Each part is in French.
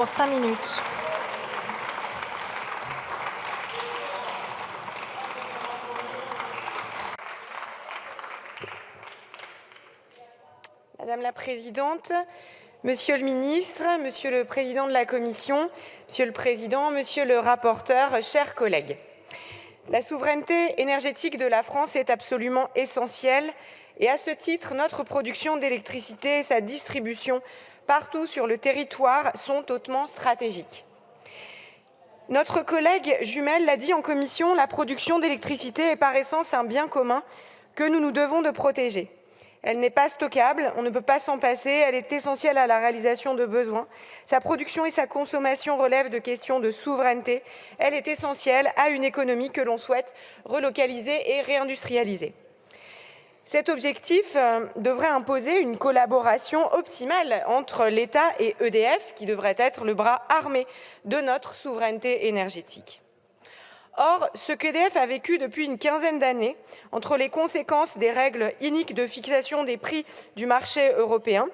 Pour 5 minutes. Madame la Présidente, Monsieur le Ministre, Monsieur le Président de la Commission, Monsieur le Président, Monsieur le rapporteur, chers collègues. La souveraineté énergétique de la France est absolument essentielle et à ce titre, notre production d'électricité et sa distribution partout sur le territoire sont hautement stratégiques. Notre collègue Jumel l'a dit en commission, la production d'électricité est par essence un bien commun que nous nous devons de protéger. Elle n'est pas stockable, on ne peut pas s'en passer, elle est essentielle à la réalisation de besoins. Sa production et sa consommation relèvent de questions de souveraineté. Elle est essentielle à une économie que l'on souhaite relocaliser et réindustrialiser. Cet objectif devrait imposer une collaboration optimale entre l'État et EDF, qui devrait être le bras armé de notre souveraineté énergétique. Or, ce qu'EDF a vécu depuis une quinzaine d'années, entre les conséquences des règles iniques de fixation des prix du marché européen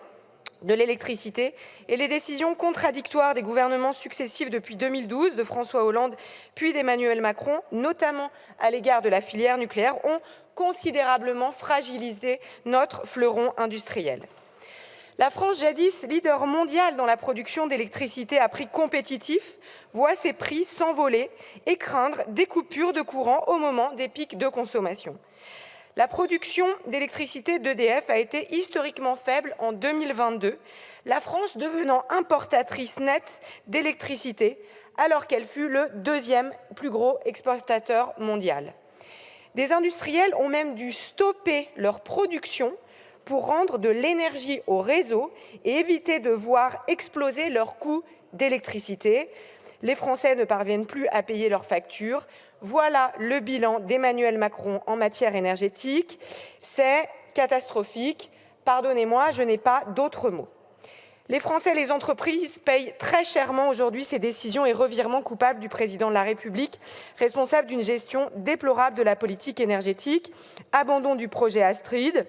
de l'électricité et les décisions contradictoires des gouvernements successifs depuis 2012 de François Hollande puis d'Emmanuel Macron, notamment à l'égard de la filière nucléaire, ont considérablement fragilisé notre fleuron industriel. La France, jadis leader mondial dans la production d'électricité à prix compétitif, voit ses prix s'envoler et craindre des coupures de courant au moment des pics de consommation. La production d'électricité d'EDF a été historiquement faible en 2022, la France devenant importatrice nette d'électricité alors qu'elle fut le deuxième plus gros exportateur mondial. Des industriels ont même dû stopper leur production pour rendre de l'énergie au réseau et éviter de voir exploser leurs coûts d'électricité. Les Français ne parviennent plus à payer leurs factures. Voilà le bilan d'Emmanuel Macron en matière énergétique. C'est catastrophique. Pardonnez-moi, je n'ai pas d'autres mots. Les Français et les entreprises payent très chèrement aujourd'hui ces décisions et revirements coupables du président de la République, responsable d'une gestion déplorable de la politique énergétique, abandon du projet Astrid,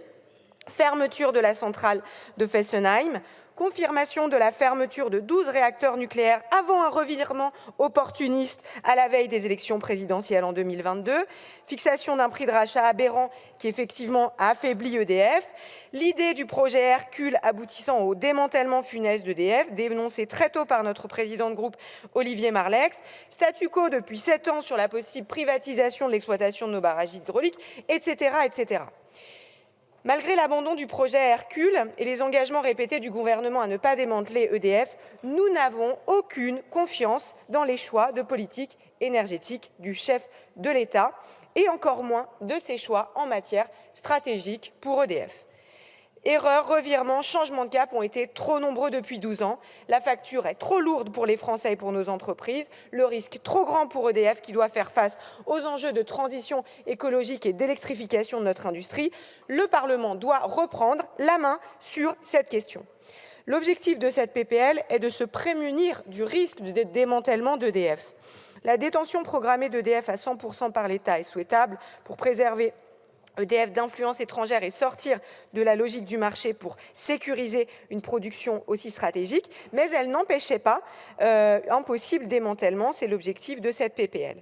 fermeture de la centrale de Fessenheim, confirmation de la fermeture de 12 réacteurs nucléaires avant un revirement opportuniste à la veille des élections présidentielles en 2022, fixation d'un prix de rachat aberrant qui effectivement a affaibli EDF, l'idée du projet Hercule aboutissant au démantèlement funeste d'EDF, dénoncé très tôt par notre président de groupe Olivier Marleix, statu quo depuis 7 ans sur la possible privatisation de l'exploitation de nos barrages hydrauliques, etc., etc. Malgré l'abandon du projet Hercule et les engagements répétés du gouvernement à ne pas démanteler EDF, nous n'avons aucune confiance dans les choix de politique énergétique du chef de l'État et encore moins de ses choix en matière stratégique pour EDF. Erreurs, revirements, changements de cap ont été trop nombreux depuis 12 ans. La facture est trop lourde pour les Français et pour nos entreprises. Le risque trop grand pour EDF qui doit faire face aux enjeux de transition écologique et d'électrification de notre industrie. Le Parlement doit reprendre la main sur cette question. L'objectif de cette PPL est de se prémunir du risque de démantèlement d'EDF. La détention programmée d'EDF à 100% par l'État est souhaitable pour préserver EDF d'influence étrangère et sortir de la logique du marché pour sécuriser une production aussi stratégique, mais elle n'empêchait pas un possible démantèlement, c'est l'objectif de cette PPL.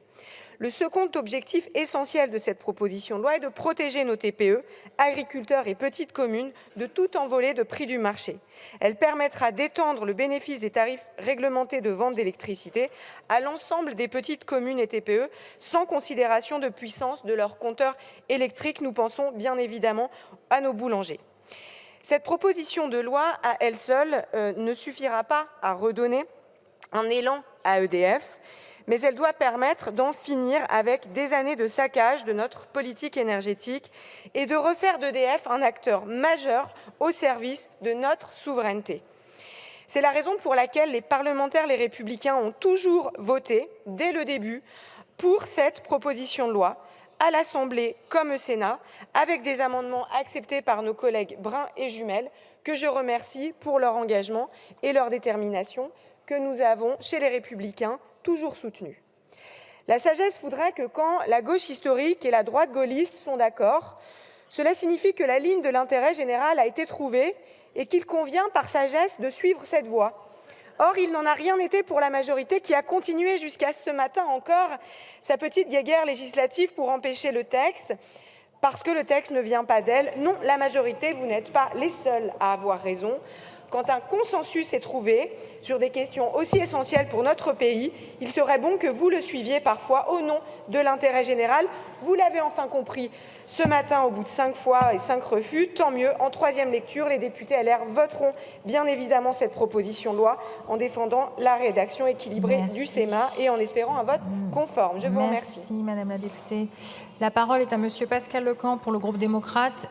Le second objectif essentiel de cette proposition de loi est de protéger nos TPE, agriculteurs et petites communes de toute envolée de prix du marché. Elle permettra d'étendre le bénéfice des tarifs réglementés de vente d'électricité à l'ensemble des petites communes et TPE sans considération de puissance de leurs compteurs électriques. Nous pensons bien évidemment à nos boulangers. Cette proposition de loi, à elle seule, ne suffira pas à redonner un élan à EDF, mais elle doit permettre d'en finir avec des années de saccage de notre politique énergétique et de refaire d'EDF un acteur majeur au service de notre souveraineté. C'est la raison pour laquelle les parlementaires, les Républicains, ont toujours voté, dès le début, pour cette proposition de loi, à l'Assemblée comme au Sénat, avec des amendements acceptés par nos collègues Brun et Jumel, que je remercie pour leur engagement et leur détermination, que nous avons, chez les Républicains, toujours soutenu. La sagesse voudrait que quand la gauche historique et la droite gaulliste sont d'accord, cela signifie que la ligne de l'intérêt général a été trouvée et qu'il convient par sagesse de suivre cette voie. Or, il n'en a rien été pour la majorité qui a continué jusqu'à ce matin encore sa petite guéguerre législative pour empêcher le texte, parce que le texte ne vient pas d'elle. Non, la majorité, vous n'êtes pas les seuls à avoir raison. Quand un consensus est trouvé sur des questions aussi essentielles pour notre pays, il serait bon que vous le suiviez parfois au nom de l'intérêt général. Vous l'avez enfin compris ce matin au bout de 5 fois et 5 refus. Tant mieux. En troisième lecture, les députés LR voteront bien évidemment cette proposition de loi en défendant la rédaction équilibrée du Sénat et en espérant un vote conforme. Je vous remercie. Merci Madame la députée. La parole est à Monsieur Pascal Lecamp pour le groupe démocrate.